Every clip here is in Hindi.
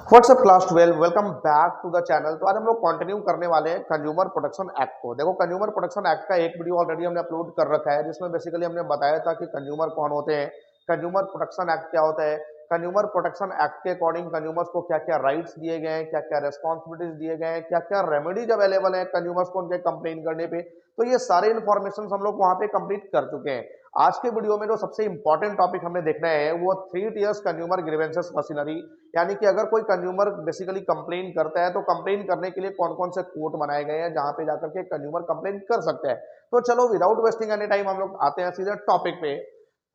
WhatsApp class 12 welcome back to the channel. तो आज हम लोग कंटिन्यू करने वाले हैं कंज्यूमर प्रोटेक्शन एक्ट को। देखो, कंज्यूमर प्रोटेक्शन एक्ट का एक वीडियो ऑलरेडी हमने अपलोड कर रखा है जिसमें बेसिकली हमने बताया था कि कंज्यूमर कौन होते हैं, कंज्यूमर प्रोटेक्शन एक्ट क्या होता है, कंज्यूमर प्रोटेक्शन एक्ट के अकॉर्डिंग कंज्यूमर्स को क्या क्या राइट्स दिए गए हैं, क्या क्या रेस्पॉन्सिबिलिटीज दिए गए हैं, क्या क्या रेमेडीज अवेलेबल है कंज्यूमर्स को उनके कंप्लेन करने पे। तो ये सारे इन्फॉर्मेशन हम लोग वहां पे कंप्लीट कर चुके हैं। आज के वीडियो में जो सबसे इंपॉर्टेंट टॉपिक हमने देखना है वो 3 tiers कंज्यूमर ग्रीवेंसेस मशीनरी, यानी कि अगर कोई कंज्यूमर बेसिकली कंप्लेन करता है तो कंप्लेन करने के लिए कौन कौन से कोर्ट बनाए गए हैं जहां पे जाकर के कंज्यूमर कंप्लेन कर सकते हैं। तो चलो विदाउट वेस्टिंग एनी टाइम हम लोग आते हैं सीधे टॉपिक पे।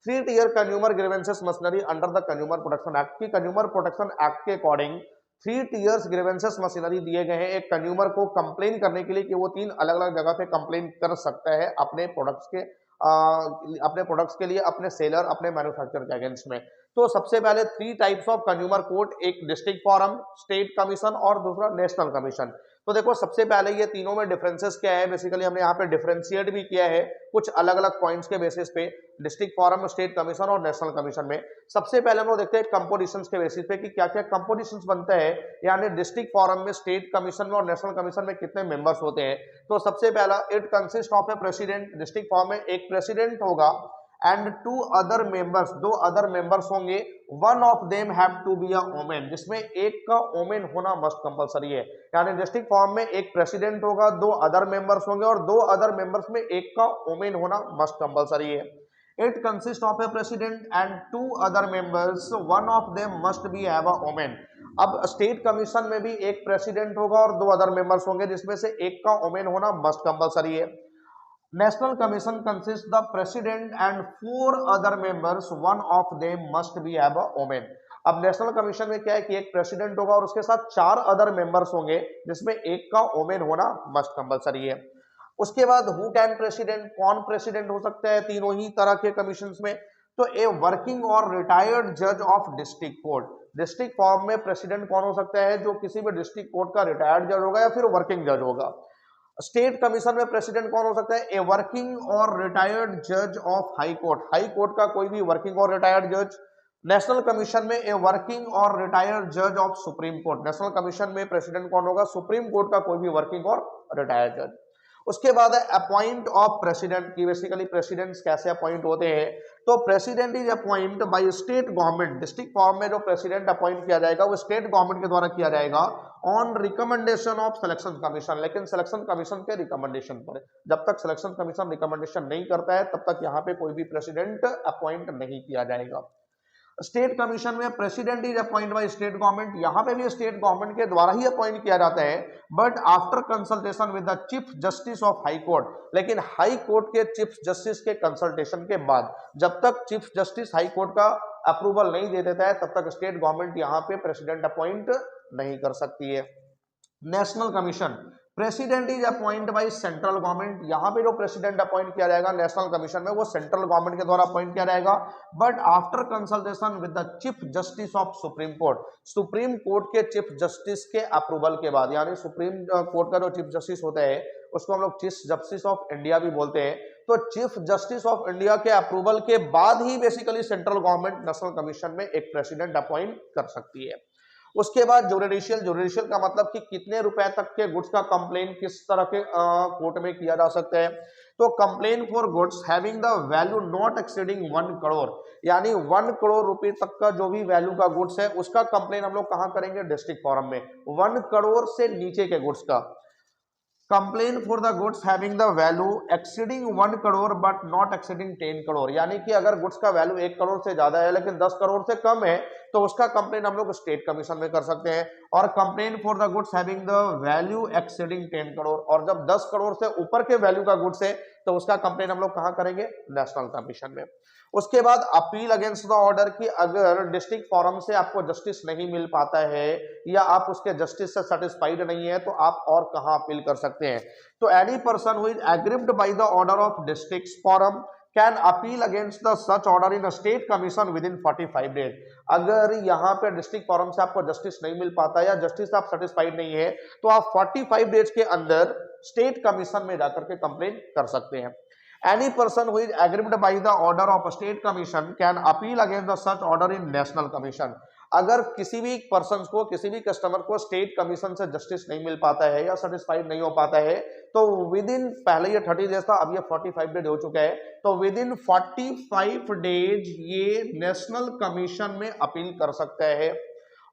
3 tier consumer grievances machinery under the consumer protection act की कंज्यूमर प्रोटेक्शन एक्ट के अकॉर्डिंग 3 tiers ग्रीवेंसेस मशीनरी दिए गए हैं एक कंज्यूमर को कंप्लेन करने के लिए कि वो 3 अलग अलग जगह पे कंप्लेन कर सकता है अपने प्रोडक्ट्स के के लिए, अपने सेलर, अपने मैन्युफैक्चरर के अगेंस्ट में। तो सबसे पहले 3 टाइप्स ऑफ कंज्यूमर कोर्ट, एक डिस्ट्रिक्ट फोरम, स्टेट कमीशन और दूसरा नेशनल कमीशन। तो देखो, सबसे पहले ये तीनों में डिफरेंसेस क्या है, बेसिकली हमने यहाँ पे डिफरेंशिएट भी किया है कुछ अलग अलग पॉइंट्स के बेसिस पे, डिस्ट्रिक्ट फोरम, स्टेट कमीशन और नेशनल कमीशन में। सबसे पहले हम लोग देखते हैं कंपोजिशंस के बेसिस पे कि क्या क्या कंपोजिशंस बनते हैं, यानी डिस्ट्रिक्ट फोरम में, स्टेट कमीशन में और नेशनल कमीशन में कितने मेंबर्स होते हैं। तो सबसे पहला, it consist of a president. District form में एक प्रेसिडेंट होगा and 2 other members, 2 other members होंगे। One of them have to be a women, जिसमें एक का वुमेन होना मस्ट कंपलसरी है। यानी डिस्ट्रिक्ट फॉर्म में एक प्रेसिडेंट होगा, 2 अदर मेंबर्स होंगे और 2 अदर मेंबर्स में एक का वुमेन होना मस्ट कंपलसरी है। It consist of a president and 2 other members, one of them must be have a women. अब स्टेट कमीशन में भी एक प्रेसिडेंट होगा और 2 अदर मेंबर्स होंगे जिसमें से एक का वुमेन होना मस्ट कंपलसरी है। National commission consist the president and 4 other members, one of them must be have a women. अब नेशनल कमीशन में क्या है कि एक प्रेसिडेंट होगा और उसके साथ 4 अदर मेंबर्स होंगे जिसमें एक का वुमेन होना मस्ट कंपलसरी है। उसके बाद हु कैन प्रेसिडेंट, कौन प्रेसिडेंट हो सकता है तीनों ही तरह के कमीशंस में। तो ए वर्किंग और रिटायर्ड जज of district court. District form में प्रेसिडेंट कौन हो सकता है, जो किसी भी डिस्ट्रिक्ट कोर्ट का रिटायर्ड जज होगा या फिर वर्किंग जज होगा। स्टेट कमीशन में प्रेसिडेंट कौन हो सकता है, ए वर्किंग और रिटायर्ड जज of high court, high court का कोई भी वर्किंग और रिटायर्ड जज। नेशनल कमीशन में ए वर्किंग और रिटायर्ड जज of supreme court, national commission में प्रेसिडेंट कौन होगा, सुप्रीम कोर्ट का कोई भी वर्किंग और रिटायर्ड जज। उसके बाद है अपॉइंट ऑफ प्रेसिडेंट की, बेसिकली प्रेसिडेंट्स कैसे अपॉइंट होते हैं। तो president is appoint by state government. District form में जो प्रेसिडेंट अपॉइंट किया जाएगा वो स्टेट गवर्नमेंट के द्वारा किया जाएगा on recommendation of selection commission, लेकिन सिलेक्शन कमीशन के रिकमेंडेशन पर। जब तक सिलेक्शन कमीशन रिकमेंडेशन नहीं करता है तब तक यहाँ पे कोई भी प्रेसिडेंट अपॉइंट नहीं किया जाएगा। स्टेट कमीशन में president is appoint by state government, यहां पे भी स्टेट गवर्नमेंट के द्वारा ही अपॉइंट किया जाता है, but after consultation with the chief justice of high court. लेकिन हाई कोर्ट के चीफ जस्टिस के कंसल्टेशन के बाद, जब तक चीफ जस्टिस हाई कोर्ट का अप्रूवल नहीं दे देता है तब तक स्टेट गवर्नमेंट यहां पे प्रेसिडेंट अपॉइंट नहीं कर सकती है। National commission, president is appoint by central government, यहां पे जो प्रेसिडेंट अपॉइंट किया जाएगा नेशनल कमीशन में वो सेंट्रल गवर्नमेंट के द्वारा अपॉइंट किया जाएगा, but after consultation with the chief justice of supreme court, supreme court के चीफ जस्टिस के अप्रूवल के बाद। यानी सुप्रीम कोर्ट का जो चीफ जस्टिस होता है उसको हम लोग चीफ जस्टिस ऑफ इंडिया भी बोलते हैं। तो चीफ जस्टिस ऑफ इंडिया के अप्रूवल के बाद ही basically central government national commission में एक प्रेसिडेंट अपॉइंट कर सकती है। उसके बाद जुडिशियल, जुडिशियल का मतलब कि कितने रुपए तक के गुड्स का कंप्लेन किस तरह के कोर्ट में किया जा सकता है। तो complain for goods having the value not exceeding 1 crore, यानी 1 करोड़ रुपए तक का जो भी वैल्यू का गुड्स है उसका कंप्लेन हम लोग कहां करेंगे, डिस्ट्रिक्ट फोरम में। 1 करोड़ से नीचे के गुड्स का complain for the goods having the value exceeding 1 crore but not exceeding 10 crore, यानी कि अगर गुड्स का वैल्यू 1 करोड़ से ज्यादा है लेकिन 10 करोड़ से कम है तो उसका कंप्लेन हम लोग स्टेट कमीशन में कर सकते हैं। और complain for the goods having the value exceeding 10 crore, और जब 10 करोड़ से ऊपर के वैल्यू का गुड्स है तो उसका कंप्लेन हम लोग कहां करेंगे, नेशनल कमीशन में। उसके बाद अपील अगेंस्ट द ऑर्डर की, अगर डिस्ट्रिक्ट फोरम से आपको जस्टिस नहीं मिल पाता है या आप उसके जस्टिस से सेटिस्फाइड नहीं है तो आप और कहां अपील कर सकते हैं। तो any person who is aggrieved by the order of district forum can appeal against the such order in state commission with in 45 days. अगर यहाँ पे डिस्ट्रिक्ट फोरम से आपको जस्टिस नहीं मिल पाता या जस्टिस से आप सेटिस्फाइड नहीं है तो आप 45 डेज के अंदर स्टेट कमीशन में जाकर के कंप्लेन कर सकते हैं। Any person who is aggrieved by the order of a state commission can appeal against the such order in national commission. अगर किसी भी पर्सन को, किसी भी कस्टमर को स्टेट कमीशन से जस्टिस नहीं मिल पाता है या सेटिस्फाइड नहीं हो पाता है, तो विद इन, पहले ये 30 डेज था, अब ये 45 डेज हो चुका है, तो विद इन 45 डेज ये नेशनल कमीशन में अपील कर सकता है।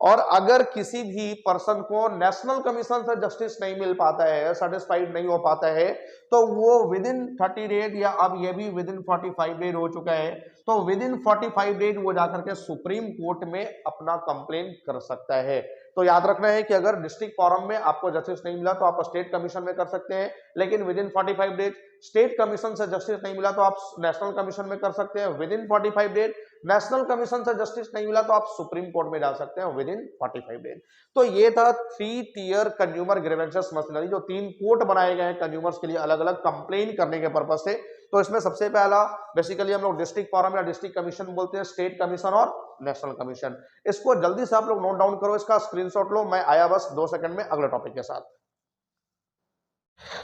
और अगर किसी भी पर्सन को नेशनल कमीशन से जस्टिस नहीं मिल पाता है, सेटिस्फाइड नहीं हो पाता है, तो वो विद इन 30 डेज, या अब ये भी विद इन 45 डेज हो चुका है, तो विद इन 45 डेज वो जाकर के सुप्रीम कोर्ट में अपना कंप्लेन कर सकता है। तो याद रखना है कि अगर डिस्ट्रिक्ट फॉरम में आपको जस्टिस नहीं मिला तो आप स्टेट कमीशन में कर सकते हैं, लेकिन with in 45 days state commission से जस्टिस नहीं मिला तो आप नेशनल कमीशन में कर सकते हैं with in 45 days, national commission से जस्टिस नहीं मिला तो आप सुप्रीम कोर्ट में जा सकते हैं विद इन 45 डेज। तो ये था 3 टियर कंज्यूमर ग्रीवेंसेस मशीनरी, जो 3 कोर्ट बनाए गए हैं कंज्यूमर्स के लिए अलग अलग कंप्लेन करने के पर्पज से। तो इसमें सबसे पहला बेसिकली हम लोग डिस्ट्रिक्ट फॉरम या डिस्ट्रिक्ट कमीशन बोलते हैं, स्टेट कमीशन और नेशनल कमीशन। इसको जल्दी से आप लोग नोट डाउन करो, इसका स्क्रीनशॉट लो, मैं आया बस 2 सेकंड में अगले टॉपिक के साथ।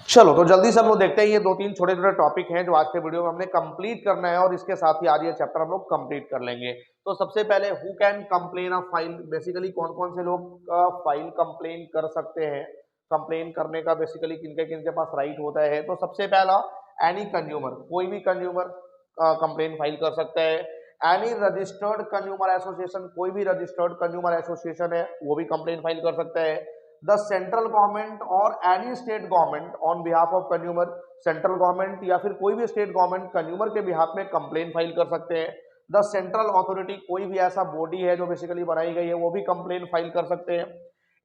चलो तो जल्दी से हम लोग देखते हैं, ये 2-3 छोटे छोटे टॉपिक हैं जो आज के वीडियो में हमने कंप्लीट करना है, और इसके साथ ही आज ये चैप्टर हम लोग कंप्लीट कर लेंगे। तो सबसे पहले who can complain a file, basically कौन कौन से लोग फाइल कंप्लेन कर सकते हैं, कंप्लेन करने का बेसिकली किनके किनके पास राइट होता है। तो सबसे पहला एनी कंज्यूमर, कोई भी कंज्यूमर कंप्लेन फाइल कर सकता है। एनी रजिस्टर्ड कंज्यूमर एसोसिएशन, कोई भी रजिस्टर्ड कंज्यूमर एसोसिएशन है वो भी कंप्लेन फाइल कर सकता है। द सेंट्रल गवर्नमेंट और any state government on behalf of consumer, central government या फिर कोई भी स्टेट गवर्नमेंट कंज्यूमर के बिहाफ में कंप्लेन फाइल कर सकते हैं। द सेंट्रल अथॉरिटी, कोई भी ऐसा बॉडी है जो बेसिकली बनाई गई है वो भी कंप्लेन फाइल कर सकते हैं।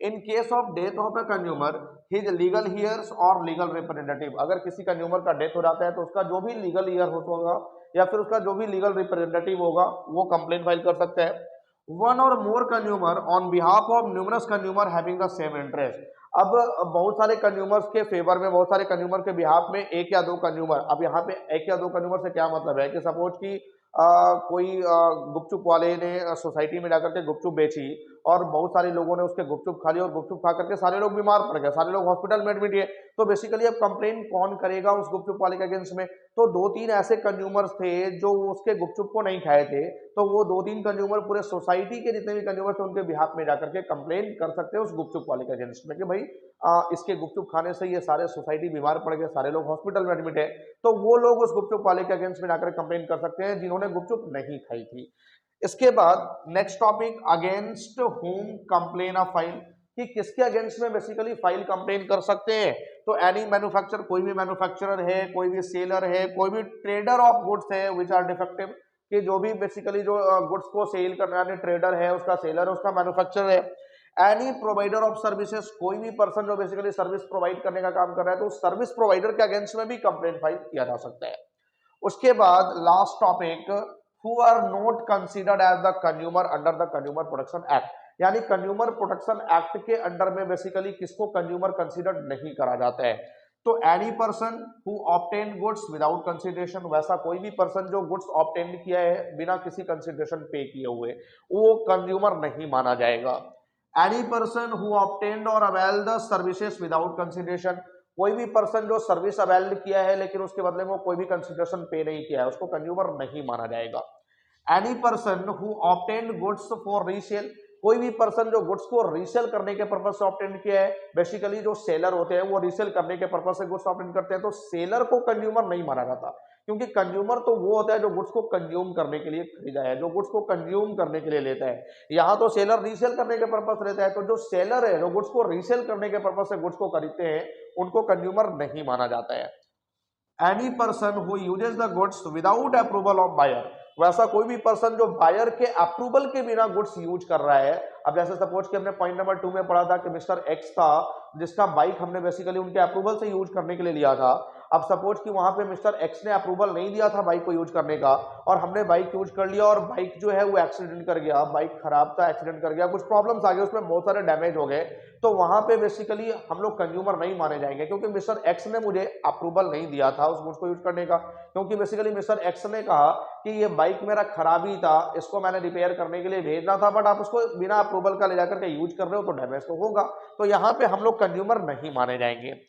In case of death of a consumer, his legal heirs और लीगल रिप्रेजेंटेटिव, अगर किसी कंज्यूमर का डेथ हो जाता है तो उसका जो भी लीगल हियर होगा या फिर उसका जो भी लीगल रिप्रेजेंटेटिव होगा वो कंप्लेन फाइल कर सकता है। वन और more consumer on behalf of numerous consumer having the same interest, अब बहुत सारे कंज्यूमर्स के फेवर में, बहुत सारे कंज्यूमर के बिहाफ में एक या दो कंज्यूमर, अब यहाँ पे एक या दो कंज्यूमर से क्या मतलब है कि सपोज कि कोई गुपचुप वाले ने सोसाइटी में जाकर के गुपचुप बेची और बहुत सारे लोगों ने उसके गुपचुप खा लिया और गुपचुप खा करके सारे लोग बीमार पड़ गए, सारे लोग हॉस्पिटल में एडमिट है, तो बेसिकली अब कंप्लेन कौन करेगा उस गुपचुप वाले के अगेंस्ट में। तो 2-3 ऐसे कंज्यूमर्स थे जो उसके गुपचुप को नहीं खाए थे, तो वो 2-3 कंज्यूमर पूरे सोसाइटी के जितने भी कंज्यूमर थे उनके बिहाफ में जाकर के कंप्लेन कर सकते हैं उस गुपचुप वाले के अगेंस्ट में कि भाई इसके गुपचुप खाने से ये सारे सोसाइटी बीमार पड़ गए, सारे लोग हॉस्पिटल में एडमिट है, तो वो लोग उस गुपचुप वाले के अगेंस्ट में जाकर कंप्लेन कर सकते हैं जिन्होंने गुपचुप नहीं खाई थी। इसके बाद next topic, against whom complain a file, कि किसके अगेंस्ट में बेसिकली फाइल कंप्लेन कर सकते हैं। तो एनी मैन्युफैक्चरर, कोई भी मैन्युफैक्चरर है, कोई भी सेलर है, कोई भी ट्रेडर ऑफ गुड्स है विच आर डिफेक्टिव, कि जो भी बेसिकली जो गुड्स को सेल करने वाले ट्रेडर है, उसका सेलर है, उसका मैन्युफैक्चरर है। एनी प्रोवाइडर ऑफ सर्विसेज, कोई भी पर्सन जो बेसिकली सर्विस प्रोवाइड करने का काम कर रहा है, तो सर्विस प्रोवाइडर के अगेंस्ट में भी कंप्लेन फाइल किया जा सकता है। उसके बाद last topic, who are not considered as the consumer under the consumer protection act, यानी कंज्यूमर प्रोटेक्शन एक्ट के अंडर में बेसिकली किसको कंज्यूमर कंसीडर्ड नहीं करा जाता है। तो any person who obtain goods without consideration, वैसा कोई भी पर्सन जो गुड्स ऑब्टेन किया है बिना किसी कंसिडरेशन पे किए हुए, वो कंज्यूमर नहीं माना जाएगा। एनी पर्सन हु ऑब्टेन्ड और avail the services without consideration, कोई भी पर्सन जो सर्विस अवेल किया है लेकिन उसके बदले में कोई भी कंसिडरेशन पे नहीं किया है, उसको कंज्यूमर नहीं माना जाएगा। Any person who obtained goods for resale, कोई भी पर्सन जो गुड्स को रीसेल करने के पर्पज से ऑब्टेन किया है, बेसिकली जो सेलर होते हैं वो रीसेल करने के पर्पज से गुड्स ऑब्टेन करते हैं, तो सेलर को कंज्यूमर नहीं माना जाता, क्योंकि कंज्यूमर तो वो होता है जो गुड्स को कंज्यूम करने के लिए खरीदा है, जो गुड्स को कंज्यूम करने के लिए लेता है। यहाँ तो सेलर रीसेल करने के पर्पज से लेता है, तो जो सेलर है जो गुड्स को रीसेल करने के पर्पज से गुड्स को खरीदते हैं उनको कंज्यूमर नहीं माना जाता है। Any person who uses the goods without approval of buyer, वैसा कोई भी पर्सन जो बायर के अप्रूवल के बिना गुड्स यूज कर रहा है। अब जैसे सपोज कि हमने पॉइंट नंबर 2 में पढ़ा था कि मिस्टर एक्स था जिसका बाइक हमने बेसिकली उनके अप्रूवल से यूज करने के लिए लिया था। अब सपोज कि वहां पे मिस्टर एक्स ने अप्रूवल नहीं दिया था बाइक को यूज करने का और हमने बाइक यूज कर लिया और बाइक जो है वो एक्सीडेंट कर गया, बाइक खराब था, एक्सीडेंट कर गया, कुछ प्रॉब्लम्स आ गए, उसमें बहुत सारे डैमेज हो गए, तो वहां पे बेसिकली हम लोग कंज्यूमर नहीं माने जाएंगे, क्योंकि मिस्टर एक्स ने मुझे अप्रूवल नहीं दिया था उस गुड्स को यूज करने का, क्योंकि बेसिकली मिस्टर एक्स ने कहा कि ये बाइक मेरा खराबी था, इसको मैंने रिपेयर करने के लिए भेजना था, बट आप उसको बिना अप्रूवल का ले जाकर के यूज कर रहे हो तो डैमेज तो होगा, तो यहाँ पे हम लोग कंज्यूमर नहीं माने जाएंगे।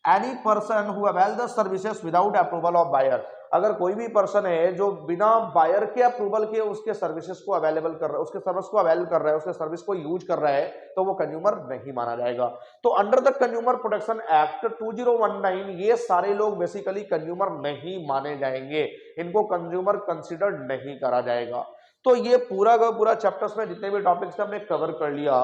Any person who avail the services without approval of buyer, अगर कोई भी पर्सन है जो बिना बायर के अप्रूवल के उसके सर्विसेज को अवेलेबल कर रहा है, उसके सर्विस को अवेल कर रहा है, उसके सर्विस को यूज कर रहा है, तो वो कंज्यूमर नहीं माना जाएगा। तो under the consumer protection act 2019 ये सारे लोग बेसिकली कंज्यूमर नहीं माने जाएंगे, इनको कंज्यूमर कंसिडर्ड नहीं करा जाएगा। तो ये पूरा का पूरा चैप्टर्स में जितने भी टॉपिक्स हमने कवर कर लिया।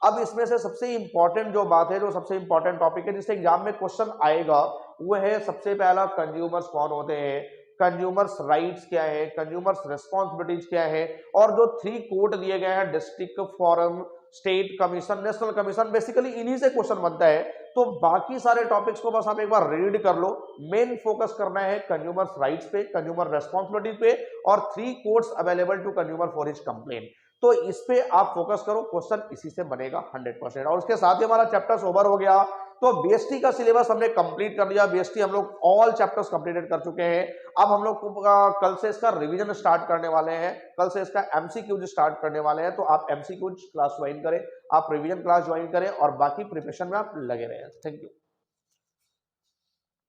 अब इसमें से सबसे इंपॉर्टेंट जो बात है, जो सबसे इंपॉर्टेंट टॉपिक है जिससे एग्जाम में क्वेश्चन आएगा, वो है सबसे पहला कंज्यूमर्स कौन होते हैं, कंज्यूमर्स राइट्स क्या है, कंज्यूमर्स रिस्पॉन्सिबिलिटीज क्या है, और जो 3 कोड दिए गए हैं district, forum, state commission, national commission, basically इन्हीं से क्वेश्चन बनता है। तो बाकी सारे टॉपिक्स को बस आप एक बार रीड कर लो। मेन फोकस करना है कंज्यूमर्स राइट्स पे, कंज्यूमर रिस्पॉन्सिबिलिटी पे, और 3 codes available to consumer for his complain. तो इस पे आप फोकस करो, क्वेश्चन इसी से बनेगा 100%। और उसके साथ ही हमारा चैप्टर ओवर हो गया। तो बीएसटी का सिलेबस हमने कंप्लीट कर लिया, बीएसटी हम लोग ऑल चैप्टर्स कंप्लीटेड कर चुके हैं। अब हम लोग कल से इसका रिवीजन स्टार्ट करने वाले हैं, कल से इसका एमसीक्यूज स्टार्ट करने वाले हैं। तो आप एमसीक्यूज क्लास ज्वाइन करें, आप रिवीजन क्लास ज्वाइन करें और बाकी प्रिपरेशन में आप लगे रहें। Thank you.